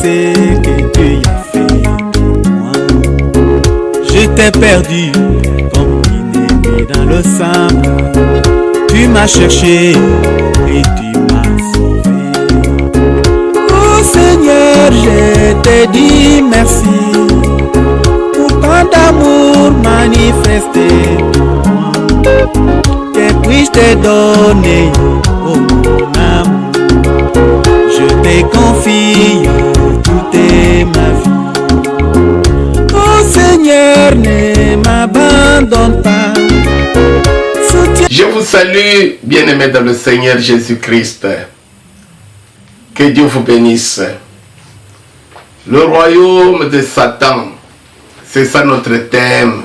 ce que tu as fait pour moi. Je t'ai perdu comme une dans le sable. Tu m'as cherché et tu m'as sauvé. Oh Seigneur, je te dis merci pour tant d'amour manifesté pour moi. Que puis-je te donner, oh mon amour? Je te confie toute ma vie. Oh Seigneur, ne m'abandonne pas. Je vous salue, bien-aimés dans le Seigneur Jésus-Christ. Que Dieu vous bénisse. Le royaume de Satan, c'est ça notre thème.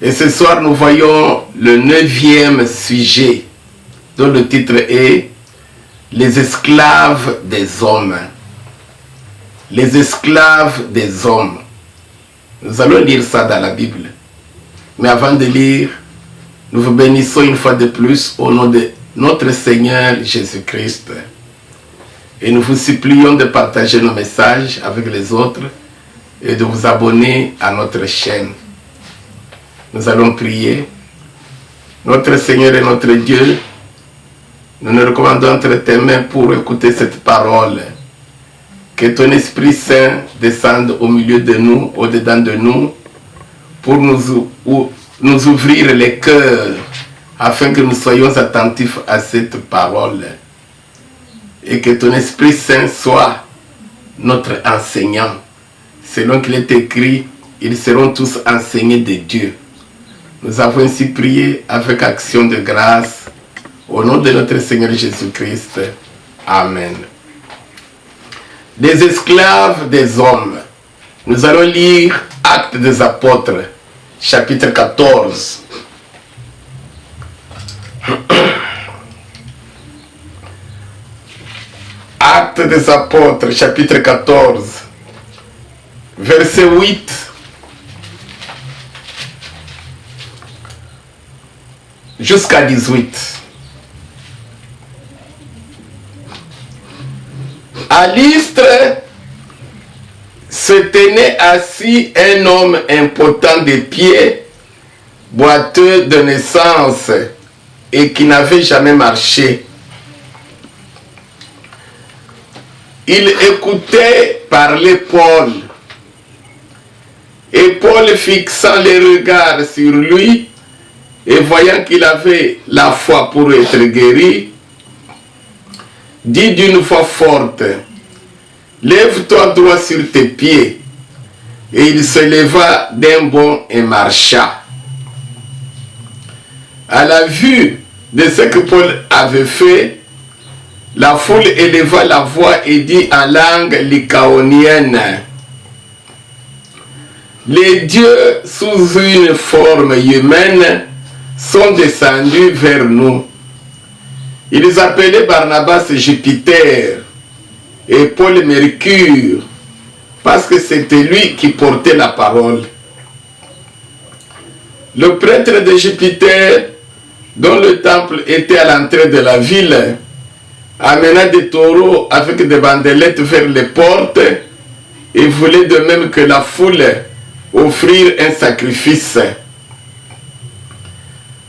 Et ce soir, nous voyons le 9e sujet, dont le titre est « Les esclaves des hommes ». Les esclaves des hommes. Nous allons lire ça dans la Bible. Mais avant de lire, nous vous bénissons une fois de plus au nom de notre Seigneur Jésus-Christ. Et nous vous supplions de partager nos messages avec les autres et de vous abonner à notre chaîne. Nous allons prier. Notre Seigneur et notre Dieu, nous nous recommandons entre tes mains pour écouter cette parole. Que ton Esprit Saint descende au milieu de nous, au-dedans de nous, pour nous ouvrir les cœurs, afin que nous soyons attentifs à cette parole. Et que ton Esprit Saint soit notre enseignant. Selon qu'il est écrit, ils seront tous enseignés de Dieu. Nous avons ainsi prié avec action de grâce, au nom de notre Seigneur Jésus-Christ. Amen. Les esclaves des hommes. Nous allons lire Actes des Apôtres, chapitre 14. Actes des Apôtres, chapitre 14, verset 8. Jusqu'à 18. À l'Istre se tenait assis un homme impotent de pied, boiteux de naissance et qui n'avait jamais marché. Il écoutait parler Paul. Et Paul, fixant les regards sur lui et voyant qu'il avait la foi pour être guéri, dit d'une voix forte, « Lève-toi droit sur tes pieds. » Et il se leva d'un bond et marcha. À la vue de ce que Paul avait fait, la foule éleva la voix et dit en langue lycaonienne, « Les dieux sous une forme humaine sont descendus vers nous. » Ils appelaient Barnabas Jupiter et Paul Mercure, parce que c'était lui qui portait la parole. Le prêtre de Jupiter, dont le temple était à l'entrée de la ville, amena des taureaux avec des bandelettes vers les portes et voulait de même que la foule offrir un sacrifice.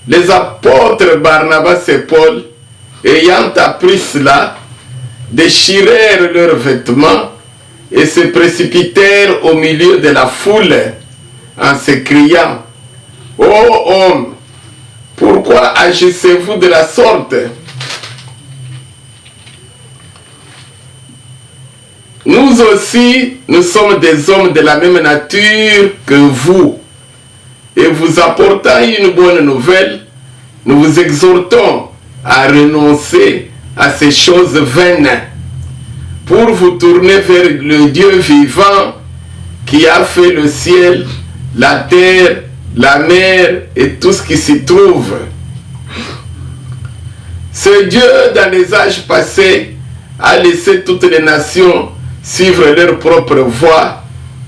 Les apôtres Barnabas et Paul, ayant appris cela, déchirèrent leurs vêtements et se précipitèrent au milieu de la foule en s'écriant, « Ô homme, pourquoi agissez-vous de la sorte? Nous aussi, nous sommes des hommes de la même nature que vous. Et vous apportant une bonne nouvelle, nous vous exhortons à renoncer à ces choses vaines pour vous tourner vers le Dieu vivant qui a fait le ciel, la terre, la mer et tout ce qui s'y trouve. Ce Dieu, dans les âges passés, a laissé toutes les nations suivre leur propre voie,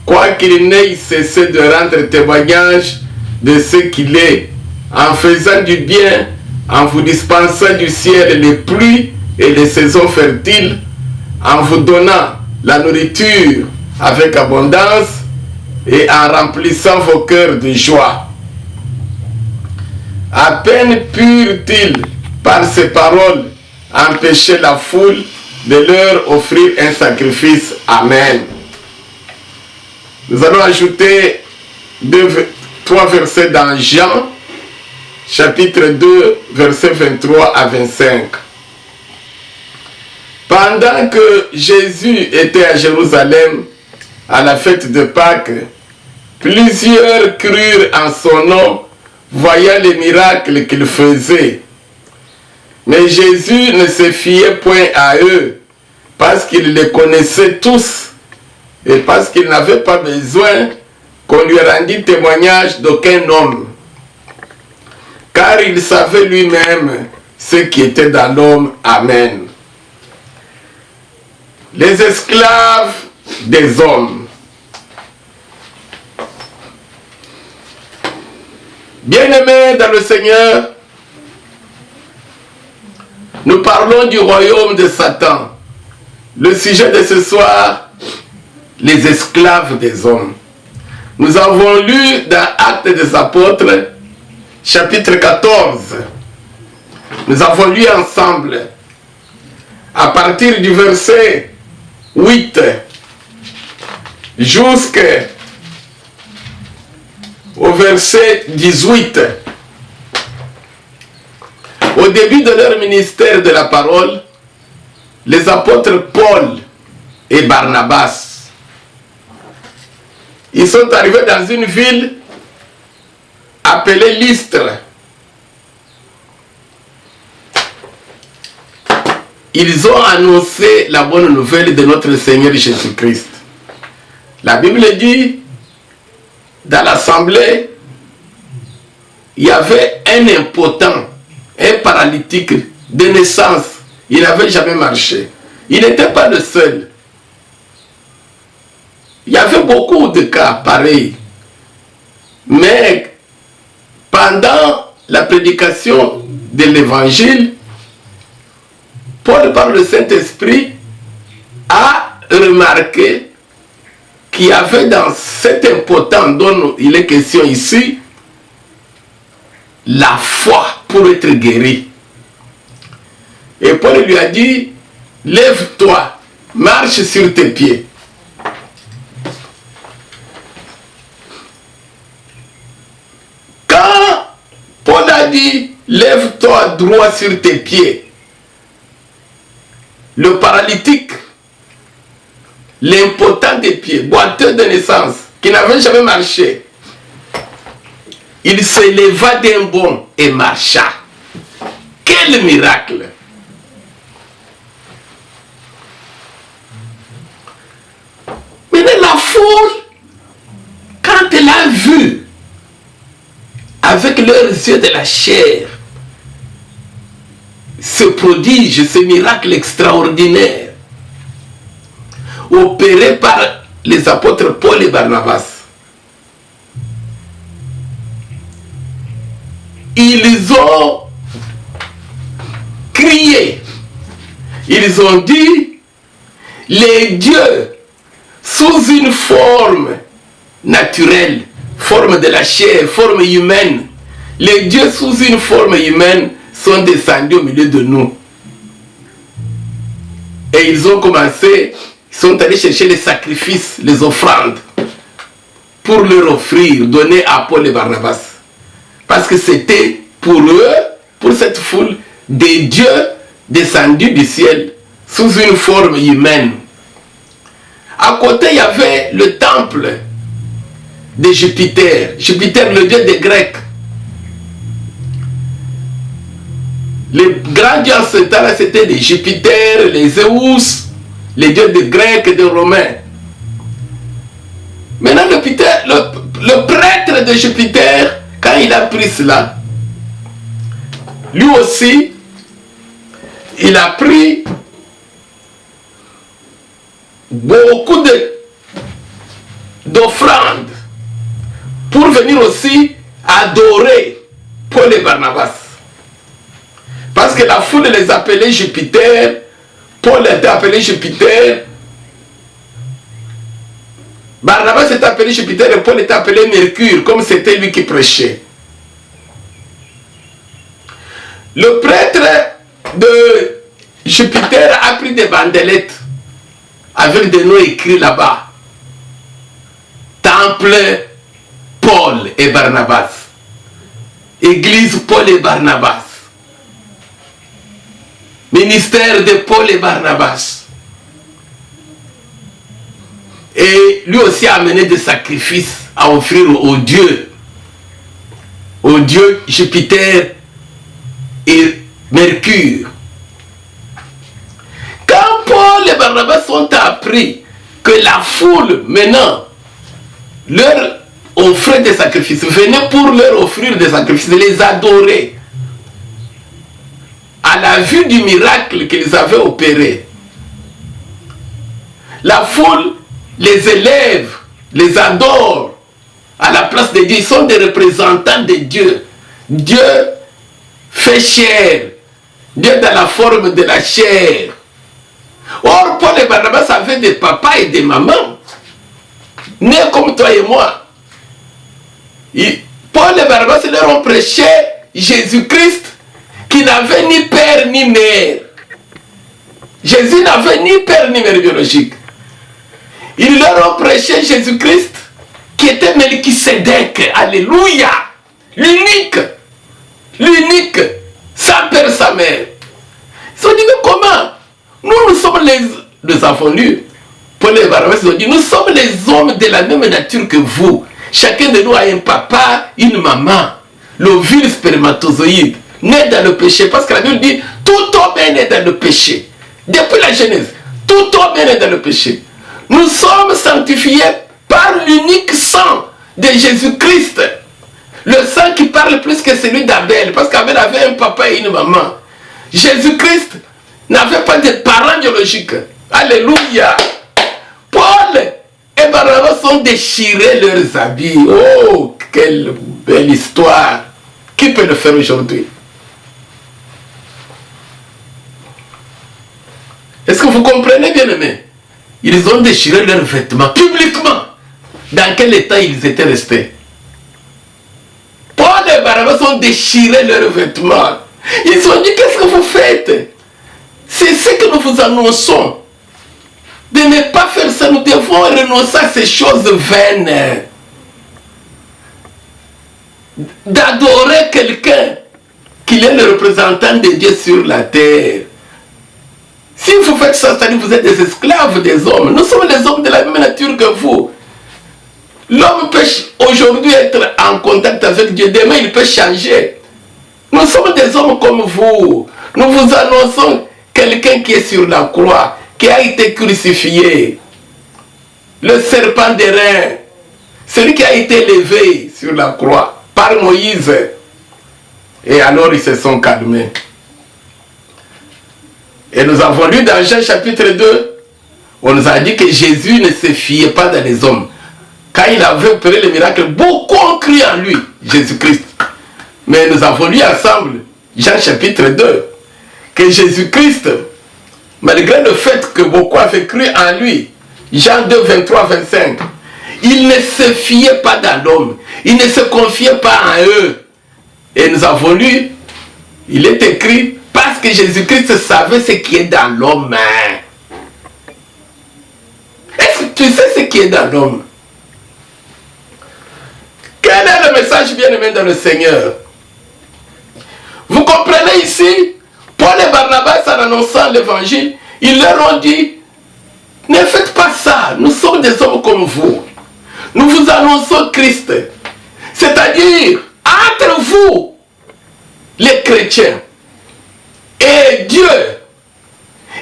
quoiqu'il n'ait cessé de rendre témoignage de ce qu'il est, en faisant du bien, en vous dispensant du ciel les pluies et les saisons fertiles, en vous donnant la nourriture avec abondance et en remplissant vos cœurs de joie. À peine purent-ils par ces paroles empêcher la foule de leur offrir un sacrifice. Amen. Nous allons ajouter 3 versets dans Jean, chapitre 2, versets 23 à 25. Pendant que Jésus était à Jérusalem à la fête de Pâques, plusieurs crurent en son nom, voyant les miracles qu'il faisait. Mais Jésus ne se fiait point à eux, parce qu'il les connaissait tous, et parce qu'il n'avait pas besoin qu'on lui rendît témoignage d'aucun homme, car il savait lui-même ce qui était dans l'homme. Amen. Les esclaves des hommes. Bien-aimés dans le Seigneur, nous parlons du royaume de Satan. Le sujet de ce soir, les esclaves des hommes. Nous avons lu dans Actes des Apôtres, chapitre 14. Nous avons lu ensemble, à partir du verset 8 jusqu'au verset 18. Au début de leur ministère de la parole, les apôtres Paul et Barnabas, ils sont arrivés dans une ville appelée Lystre. Ils ont annoncé la bonne nouvelle de notre Seigneur Jésus-Christ. La Bible dit, dans l'assemblée, il y avait un impotent, un paralytique de naissance. Il n'avait jamais marché. Il n'était pas le seul. Il y avait beaucoup de cas pareils. Mais pendant la prédication de l'évangile, Paul, par le Saint-Esprit, a remarqué qu'il y avait dans cet impotent dont il est question ici, la foi pour être guéri. Et Paul lui a dit, lève-toi, marche sur tes pieds. Quand Paul a dit, lève-toi droit sur tes pieds, le paralytique, l'impotent des pieds, boiteux de naissance, qui n'avait jamais marché, il se leva d'un bond et marcha. Quel miracle! Mais la foule, quand elle a vu, avec leurs yeux de la chair, ce prodige, ce miracle extraordinaire, opéré par les apôtres Paul et Barnabas, ils ont crié, ils ont dit, les dieux sous une forme naturelle, forme de la chair, forme humaine, les dieux sous une forme humaine sont descendus au milieu de nous. Et ils ont commencé, ils sont allés chercher les sacrifices, les offrandes, pour leur offrir, donner à Paul et Barnabas. Parce que c'était pour eux, pour cette foule, des dieux descendus du ciel, sous une forme humaine. À côté, il y avait le temple de Jupiter. Jupiter, le dieu des Grecs. Les grands dieux en ce temps-là, c'était les Jupiter, les Zeus, les dieux des Grecs et des Romains. Maintenant, le prêtre de Jupiter, quand il a pris cela, lui aussi, il a pris beaucoup d'offrandes pour venir aussi adorer Paul et Barnabas. Parce que la foule les appelait Jupiter, Paul était appelé Jupiter, Barnabas est appelé Jupiter et Paul est appelé Mercure, comme c'était lui qui prêchait. Le prêtre de Jupiter a pris des bandelettes avec des noms écrits là-bas. Temple Paul et Barnabas. Église Paul et Barnabas. Ministère de Paul et Barnabas. Et lui aussi a amené des sacrifices à offrir aux dieux. Aux dieux Jupiter et Mercure. Quand Paul et Barnabas ont appris que la foule maintenant leur offrait des sacrifices, venait pour leur offrir des sacrifices, les adorer, à la vue du miracle qu'ils avaient opéré, la foule les élève, les adore à la place de Dieu. Ils sont des représentants de Dieu. Dieu fait chair, Dieu dans la forme de la chair. Or, Paul et Barnabas avaient des papas et des mamans, nés comme toi et moi. Paul et Barnabas leur ont prêché Jésus-Christ qui n'avait ni père ni mère. Jésus n'avait ni père ni mère biologique. Ils leur ont prêché Jésus-Christ qui était Melchisedec. Alléluia. L'unique. L'unique. Sans père, sa mère. Ils ont dit, mais comment? Nous sommes les avons lu. Paul et Barnabas, ils ont dit, nous sommes les hommes de la même nature que vous. Chacun de nous a un papa, une maman. L'ovule spermatozoïde. Né dans le péché. Parce que la Bible dit, tout homme est né dans le péché. Depuis la Genèse, tout homme est né dans le péché. Nous sommes sanctifiés par l'unique sang de Jésus-Christ. Le sang qui parle plus que celui d'Abel. Parce qu'Abel avait un papa et une maman. Jésus-Christ n'avait pas de parents biologiques. Alléluia. Paul et Barnabas ont déchiré leurs habits. Oh, quelle belle histoire. Qui peut le faire aujourd'hui? Est-ce que vous comprenez, bien aimé? Ils ont déchiré leurs vêtements publiquement. Dans quel état ils étaient restés? Paul et Barnabas ont déchiré leurs vêtements. Ils ont dit, qu'est-ce que vous faites? C'est ce que nous vous annonçons. De ne pas faire ça, nous devons renoncer à ces choses vaines. D'adorer quelqu'un qui est le représentant de Dieu sur la terre. Si vous faites ça, c'est-à-dire que vous êtes des esclaves des hommes. Nous sommes les hommes de la même nature que vous. L'homme peut aujourd'hui être en contact avec Dieu. Demain, il peut changer. Nous sommes des hommes comme vous. Nous vous annonçons quelqu'un qui est sur la croix, qui a été crucifié. Le serpent d'airain. Celui qui a été élevé sur la croix par Moïse. Et alors, ils se sont calmés. Et nous avons lu dans Jean chapitre 2, on nous a dit que Jésus ne se fiait pas dans les hommes. Quand il avait opéré le miracle, beaucoup ont cru en lui, Jésus-Christ. Mais nous avons lu ensemble, Jean chapitre 2, que Jésus-Christ, malgré le fait que beaucoup avaient cru en lui, Jean 2, 23, 25, il ne se fiait pas dans l'homme, il ne se confiait pas en eux. Et nous avons lu, il est écrit, parce que Jésus-Christ savait ce qui est dans l'homme. Est-ce que tu sais ce qui est dans l'homme? Quel est le message bien-aimé dans le Seigneur? Vous comprenez ici, Paul et Barnabas, en annonçant l'évangile, ils leur ont dit, ne faites pas ça, nous sommes des hommes comme vous. Nous vous annonçons Christ. C'est-à-dire, entre vous, les chrétiens, et Dieu,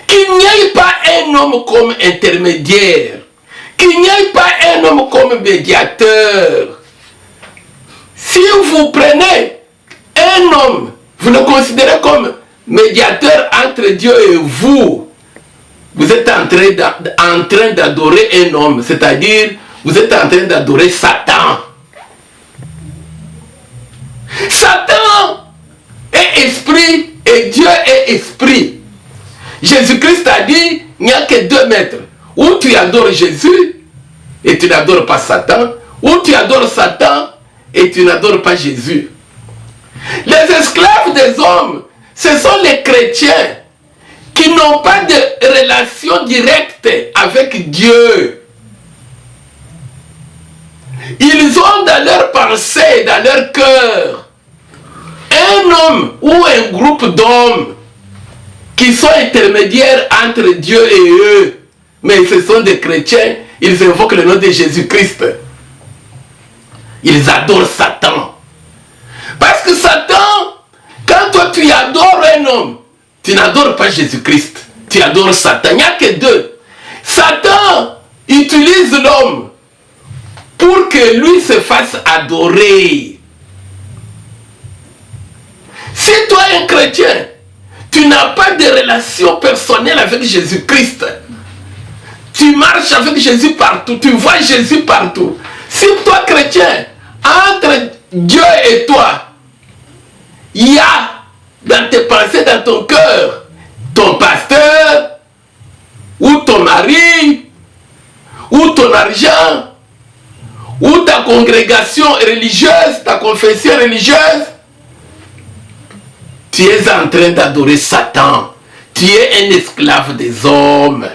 qu'il n'y ait pas un homme comme intermédiaire, qu'il n'y ait pas un homme comme médiateur. Si vous prenez un homme, vous le considérez comme médiateur entre Dieu et vous, vous êtes en train d'adorer un homme, c'est-à-dire vous êtes en train d'adorer Satan. Satan est esprit et Dieu est esprit. Jésus-Christ a dit, il n'y a que 2 mètres. Ou tu adores Jésus, et tu n'adores pas Satan, ou tu adores Satan et tu n'adores pas Jésus. Les esclaves des hommes, ce sont les chrétiens qui n'ont pas de relation directe avec Dieu. Ils ont dans leur pensée, dans leur cœur, un homme ou un groupe d'hommes qui sont intermédiaires entre Dieu et eux. Mais ce sont des chrétiens, ils invoquent le nom de Jésus-Christ. Ils adorent Satan. Parce que Satan, quand toi tu adores un homme, tu n'adores pas Jésus-Christ, tu adores Satan. Il n'y a que deux. Satan utilise l'homme pour que lui se fasse adorer. Si toi un chrétien, tu n'as pas de relation personnelle avec Jésus-Christ, tu marches avec Jésus partout, tu vois Jésus partout. Si toi chrétien, entre Dieu et toi, il y a dans tes pensées, dans ton cœur, ton pasteur, ou ton mari, ou ton argent, ou ta congrégation religieuse, ta confession religieuse, tu es en train d'adorer Satan. Tu es un esclave des hommes.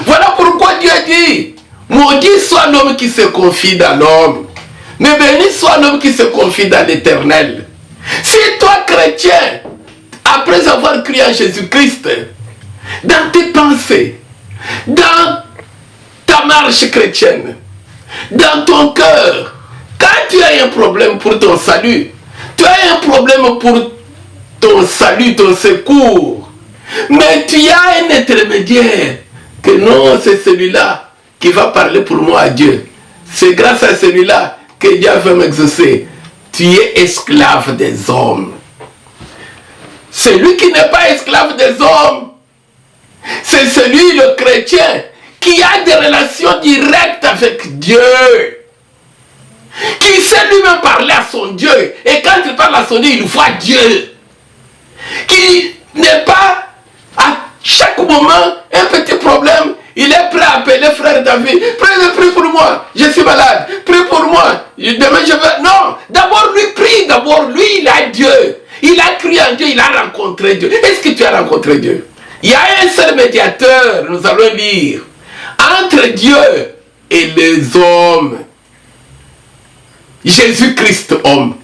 Voilà pourquoi Dieu dit, maudit soit l'homme qui se confie dans l'homme, mais béni soit l'homme qui se confie dans l'Éternel. Si toi, chrétien, après avoir cru en Jésus-Christ, dans tes pensées, dans ta marche chrétienne, dans ton cœur, quand tu as un problème pour ton salut, tu as un problème pour ton salut, ton secours, mais tu as un intermédiaire, que non, c'est celui-là qui va parler pour moi à Dieu. C'est grâce à celui-là que Dieu va m'exaucer. Tu es esclave des hommes. Celui qui n'est pas esclave des hommes, c'est celui, le chrétien, qui a des relations directes avec Dieu. Qui sait lui-même parler à son Dieu. Et quand il parle à son Dieu, il voit Dieu. Qui n'est pas à chaque moment un petit problème. Il est prêt à appeler frère David. Prie pour moi. Je suis malade. Prie pour moi. Demain je vais. Non. D'abord lui prie. D'abord lui il a Dieu. Il a crié en Dieu. Il a rencontré Dieu. Est-ce que tu as rencontré Dieu? Il y a un seul médiateur. Nous allons lire. Entre Dieu et les hommes. Jésus-Christ homme.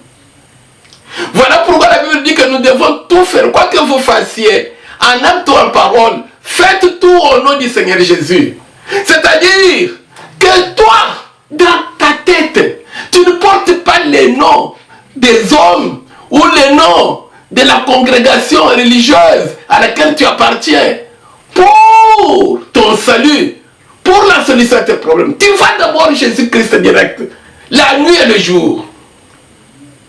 Voilà pourquoi la Bible dit que nous devons tout faire. Quoi que vous fassiez, en acte ou en parole, faites tout au nom du Seigneur Jésus. C'est-à-dire que toi, dans ta tête, tu ne portes pas les noms des hommes ou les noms de la congrégation religieuse à laquelle tu appartiens pour ton salut, pour la solution de tes problèmes. Tu vas d'abord Jésus-Christ direct, la nuit et le jour.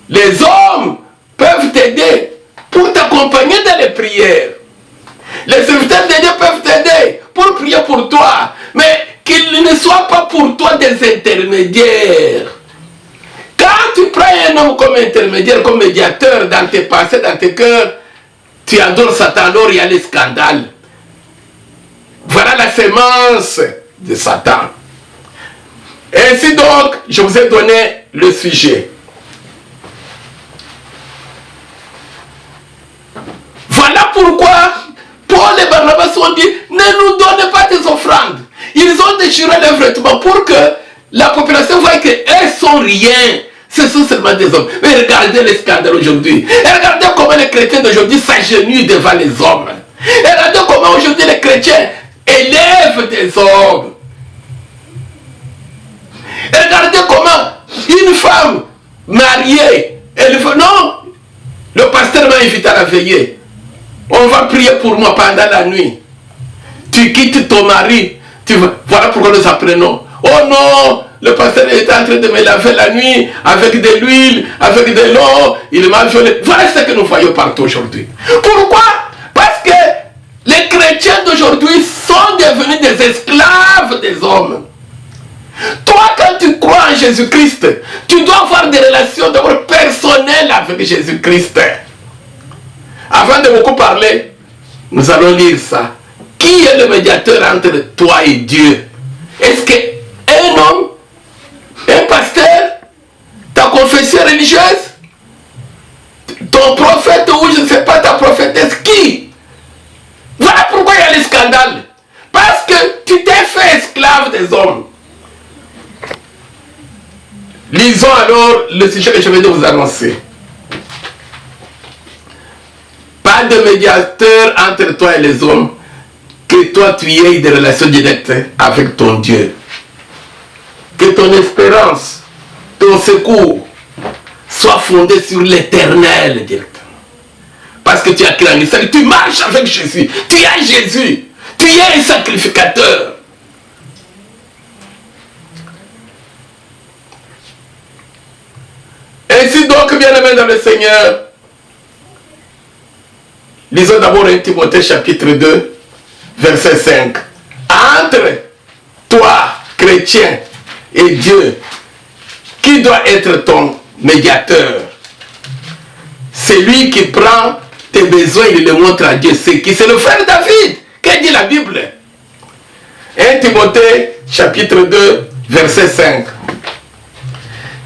Les hommes peuvent t'aider pour t'accompagner dans les prières. Les serviteurs de Dieu peuvent t'aider pour prier pour toi, mais qu'ils ne soient pas pour toi des intermédiaires. Quand tu prends un homme comme intermédiaire, comme médiateur dans tes pensées, dans tes cœurs, tu adores Satan, alors il y a les scandales. Voilà la sémence de Satan. Ainsi donc, je vous ai donné le sujet. Voilà pourquoi Paul et Barnabas ont dit, ne nous donnez pas des offrandes. Ils ont déchiré les vêtements pour que la population voie qu'elles sont rien. Ce sont seulement des hommes. Mais regardez les scandales aujourd'hui. Et regardez comment les chrétiens d'aujourd'hui s'agenouillent devant les hommes. Et regardez comment aujourd'hui les chrétiens élèvent des hommes. Et regardez comment une femme mariée, elle veut, non, le pasteur m'a invité à la veillée. On va prier pour moi pendant la nuit. Tu quittes ton mari. Voilà pourquoi nous apprenons. Oh non, le pasteur était en train de me laver la nuit avec de l'huile, avec de l'eau. Il m'a violé. Voilà ce que nous voyons partout aujourd'hui. Pourquoi? Parce que les chrétiens d'aujourd'hui sont devenus des esclaves des hommes. Toi, quand tu crois en Jésus-Christ, tu dois avoir des relations d'abord personnelles avec Jésus-Christ. Avant de beaucoup parler, nous allons lire ça. Qui est le médiateur entre toi et Dieu? Est-ce qu'un homme, un pasteur, ta confession religieuse, ton prophète ou je ne sais pas ta prophétesse, qui? Voilà pourquoi il y a les scandales. Parce que tu t'es fait esclave des hommes. Lisons alors le sujet que je vais vous annoncer. Pas de médiateur entre toi et les hommes, que toi tu aies des relations directes avec ton Dieu. Que ton espérance, ton secours soit fondé sur l'Éternel directement. Parce que tu as créé un salut, tu marches avec Jésus, tu es Jésus, tu es un sacrificateur. Ainsi donc, bien-aimés dans le Seigneur, lisons d'abord 1 Timothée chapitre 2, verset 5. Entre toi, chrétien, et Dieu, qui doit être ton médiateur? C'est lui qui prend tes besoins, il les montre à Dieu. C'est qui? C'est le frère David. Qu'est-ce dit la Bible? 1 Timothée chapitre 2, verset 5.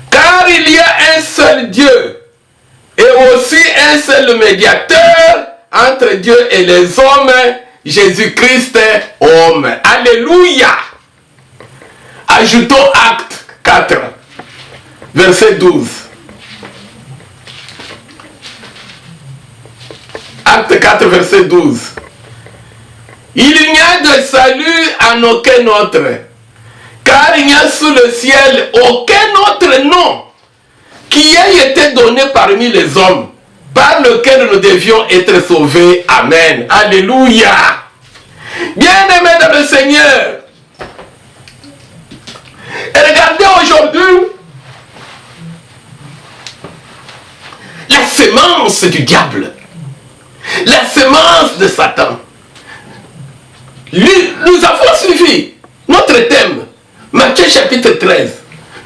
Car il y a un seul Dieu et aussi un seul médiateur entre Dieu et les hommes, Jésus-Christ, homme. Alléluia. Ajoutons Acte 4, verset 12. Acte 4, verset 12. Il n'y a de salut en aucun autre, car il n'y a sous le ciel aucun autre nom qui ait été donné parmi les hommes, par lequel nous devions être sauvés. Amen. Alléluia. Bien-aimés dans le Seigneur, et regardez aujourd'hui la sémence du diable, la sémence de Satan. Nous avons suivi notre thème, Matthieu chapitre 13,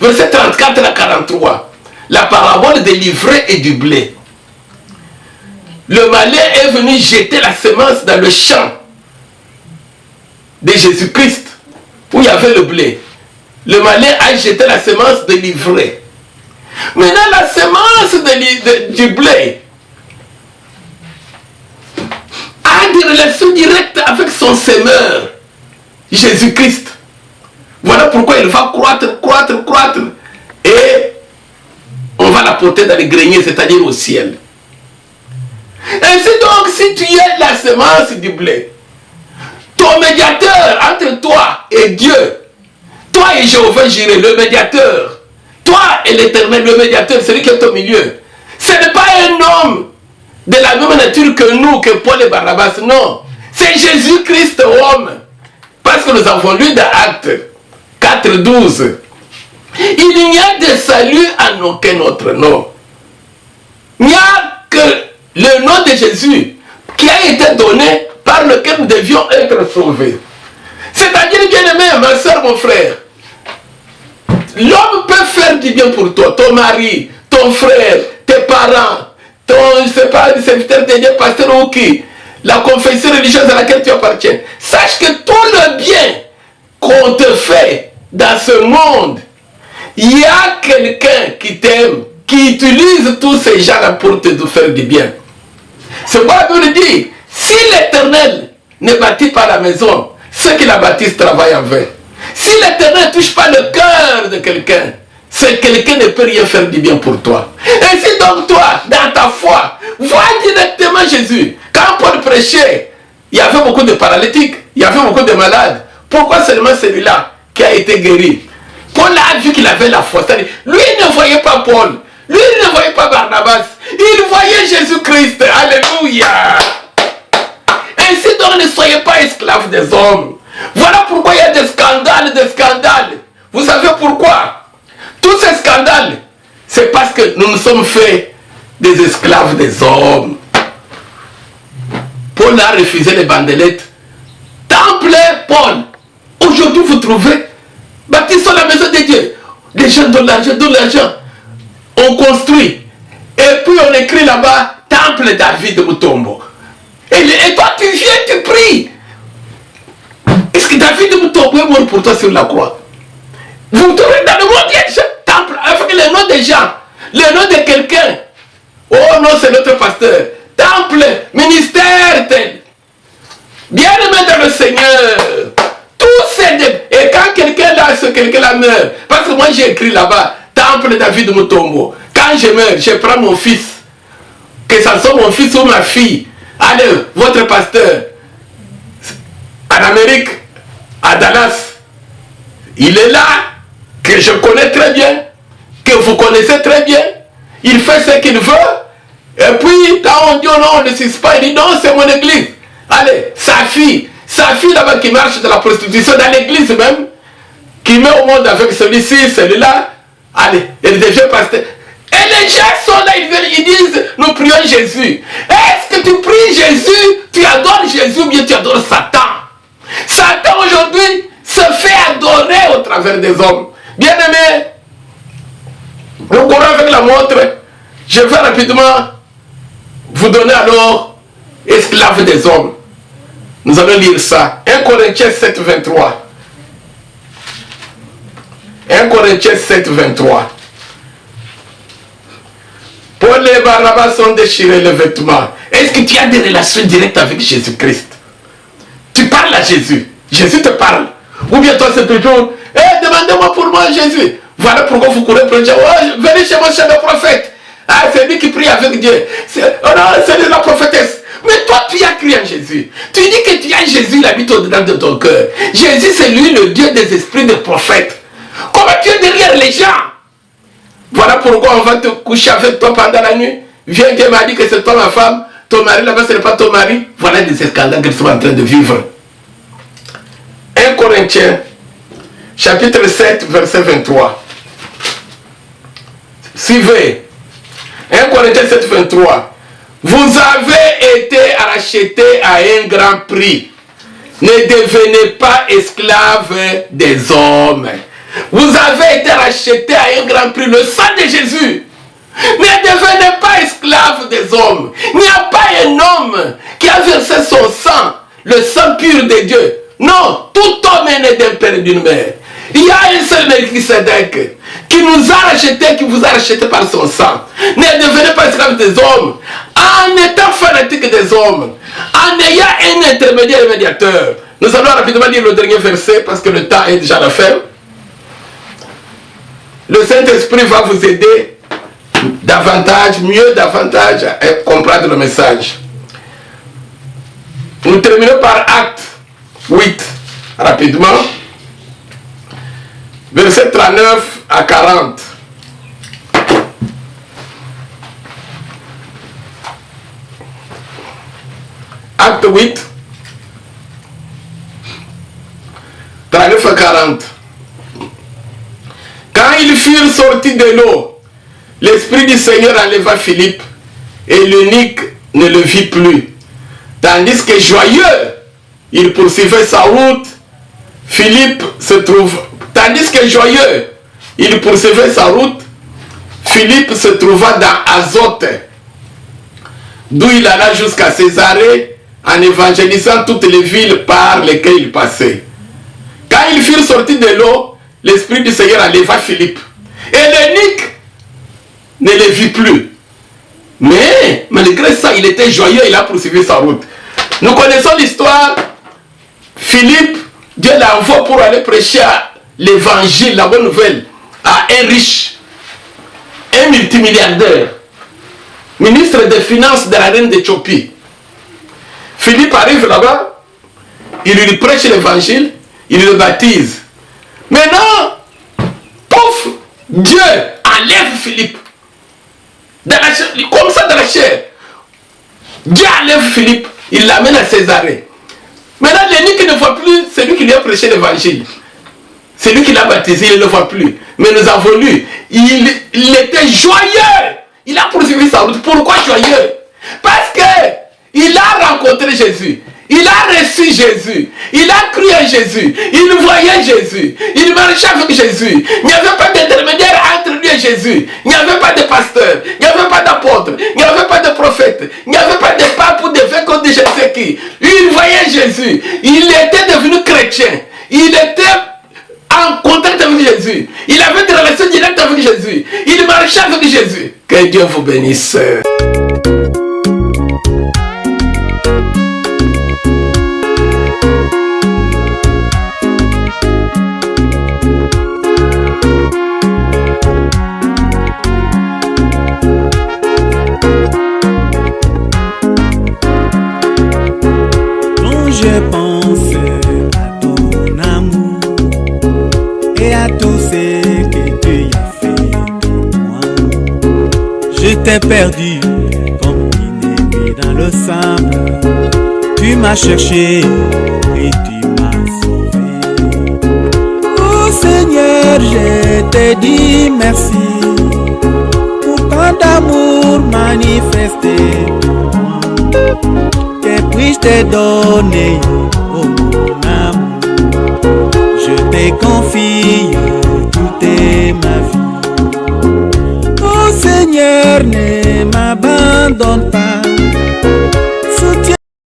verset 34 à 43, la parabole des livrets et du blé. Le malin est venu jeter la semence dans le champ de Jésus-Christ, où il y avait le blé. Le malin a jeté la semence de l'ivraie. Maintenant, la semence du blé a des relations directes avec son semeur, Jésus-Christ. Voilà pourquoi il va croître, croître, croître. Et on va la porter dans les greniers, c'est-à-dire au ciel. Ainsi donc, si tu es la semence du blé, ton médiateur entre toi et Dieu, toi et Jéhovah Jireh, le médiateur, toi et l'Éternel, le médiateur, celui qui est au milieu, ce n'est pas un homme de la même nature que nous, que Paul et Barnabas, non. C'est Jésus-Christ homme. Parce que nous avons lu dans Actes 4, 12. Il n'y a de salut en aucun autre nom. Il n'y a que le nom de Jésus qui a été donné par lequel nous devions être sauvés. C'est-à-dire, bien-aimé, ma soeur, mon frère, l'homme peut faire du bien pour toi, ton mari, ton frère, tes parents, ton, je ne sais pas, serviteur de Dieu, pasteur ou qui, la confession religieuse à laquelle tu appartiens. Sache que tout le bien qu'on te fait dans ce monde, il y a quelqu'un qui t'aime, qui utilise tous ces gens-là pour te faire du bien. C'est quoi la Bible dit? Si l'Éternel ne bâtit pas la maison, ceux qui la bâtissent travaillent en vain. Si l'Éternel ne touche pas le cœur de quelqu'un, c'est quelqu'un ne peut rien faire du bien pour toi. Et si donc toi, dans ta foi, vois directement Jésus. Quand Paul prêchait, il y avait beaucoup de paralytiques, il y avait beaucoup de malades. Pourquoi seulement celui-là qui a été guéri? Paul a vu qu'il avait la foi. Lui ne voyait pas Paul, lui ne voyait pas Barnabas, il voyait Jésus-Christ. Alléluia. Ainsi donc ne soyez pas esclaves des hommes. Voilà pourquoi il y a des scandales, des scandales. Vous savez pourquoi? Tous ces scandales, c'est parce que nous nous sommes faits des esclaves des hommes. Paul a refusé les bandelettes. Temple Paul. Aujourd'hui, vous trouvez, bâtissons la maison de Dieu. Les gens donnent l'argent. On construit. Et puis on écrit là-bas, Temple David Mutombo. Et toi, tu viens, tu pries. Est-ce que David Mutombo est mort pour toi sur la croix? Vous trouvez dans le monde, il y a des temples avec les noms des gens, les noms de quelqu'un. Oh non, c'est notre pasteur. Temple, ministère, tel. Bien-aimé dans le Seigneur. Tout c'est... Et quand quelqu'un là meurt, parce que moi j'ai écrit là-bas, Temple David Mutombo. Quand je meurs, je prends mon fils. Que ça soit mon fils ou ma fille. Allez, votre pasteur. En Amérique, à Dallas. Il est là, que je connais très bien, que vous connaissez très bien. Il fait ce qu'il veut. Et puis, quand on dit oh non, on ne suit pas, il dit non, c'est mon église. Allez, sa fille là-bas qui marche de la prostitution dans l'église même, qui met au monde avec celui-ci, celui-là, allez, elle devient pasteur. Et les gens sont là, ils disent, nous prions Jésus. Est-ce que tu pries Jésus, tu adores Jésus ou bien tu adores Satan? Satan aujourd'hui se fait adorer au travers des hommes. Bien aimé, nous courons avec la montre. Je vais rapidement vous donner alors esclaves des hommes. Nous allons lire ça. 1 Corinthiens 7, 23. 1 Corinthiens 7, 23. Paul et Barnabas ont déchiré les vêtements. Est-ce que tu as des relations directes avec Jésus-Christ? Tu parles à Jésus. Jésus te parle. Ou bien toi c'est toujours, demandez-moi pour moi Jésus. Voilà pourquoi vous courez pour dire, oh, venez chez moi, chez le prophète. Ah, c'est lui qui prie avec Dieu. C'est la prophétesse. Mais toi, tu as crié en Jésus. Tu dis que tu as Jésus, il habite au-dedans de ton cœur. Jésus, c'est lui le Dieu des esprits des prophètes. Comment tu es derrière les gens? Voilà pourquoi on va te coucher avec toi pendant la nuit. Viens, Dieu m'a dit que c'est toi ma femme. Ton mari là-bas, ce n'est pas ton mari. Voilà des scandales qu'ils sont en train de vivre. 1 Corinthiens, chapitre 7, verset 23. Suivez. 1 Corinthiens 7, 23. Vous avez été rachetés à un grand prix. Ne devenez pas esclaves des hommes. Vous avez été rachetés à un grand prix, le sang de Jésus. Ne devenez pas esclaves des hommes. Il n'y a pas un homme qui a versé son sang, le sang pur de Dieu. Non, tout homme est né d'un père et d'une mère. Il y a un seul Melchisedec qui nous a rachetés, qui vous a rachetés par son sang. Ne devenez pas esclaves des hommes en étant fanatique des hommes, en ayant un intermédiaire et médiateur. Nous allons rapidement lire le dernier verset parce que le temps est déjà à la fin. Le Saint-Esprit va vous aider davantage, davantage à comprendre le message. Nous terminons par Acte 8, rapidement. Verset 39 à 40. Acte 8, 39 à 40. Quand ils furent sortis de l'eau, l'Esprit du Seigneur enleva Philippe et l'eunuque ne le vit plus. Tandis que joyeux, il poursuivait sa route, Tandis que joyeux, il poursuivait sa route, Philippe se trouva dans Azote, d'où il alla jusqu'à Césarée en évangélisant toutes les villes par lesquelles il passait. Quand ils furent sortis de l'eau, l'Esprit du Seigneur enleva Philippe. Et l'eunuque ne le vit plus. Mais malgré ça, il était joyeux, il a poursuivi sa route. Nous connaissons l'histoire. Philippe, Dieu l'envoie pour aller prêcher l'évangile, la bonne nouvelle, à un riche, un multimilliardaire, ministre des Finances de la reine d'Éthiopie. Philippe arrive là-bas, il lui prêche l'évangile, il le baptise. Maintenant, pouf, Dieu enlève Philippe. Comme ça dans la chair. Dieu enlève Philippe, il l'amène à Césarée. Maintenant, l'eunuque ne voit plus celui qui lui a prêché l'évangile. C'est lui qui l'a baptisé, il ne le voit plus. Mais nous avons lu, il était joyeux. Il a poursuivi sa route. Pourquoi joyeux? Parce que il a rencontré Jésus. Il a reçu Jésus. Il a cru en Jésus. Il voyait Jésus. Il marchait avec Jésus. Il n'y avait pas d'intermédiaire entre lui et Jésus. Il n'y avait pas de pasteur. Il n'y avait pas d'apôtre. Il n'y avait pas de prophète. Il n'y avait pas de pape ou de fait comme de Jésus qui. Il voyait Jésus. Il était devenu chrétien. Il était en contact avec Jésus. Il avait des relations directes avec Jésus. Il marchait avec Jésus. Que Dieu vous bénisse. Je pense à ton amour et à tout ce que tu as fait pour moi. Je t'ai perdu comme inédit dans le sable. Tu m'as cherché et tu m'as sauvé. Oh Seigneur, je te dis merci pour tant d'amour manifesté pour moi. Que puis-je te donner, oh mon amour? Je te confie toute ma vie. Oh Seigneur, ne m'abandonne pas.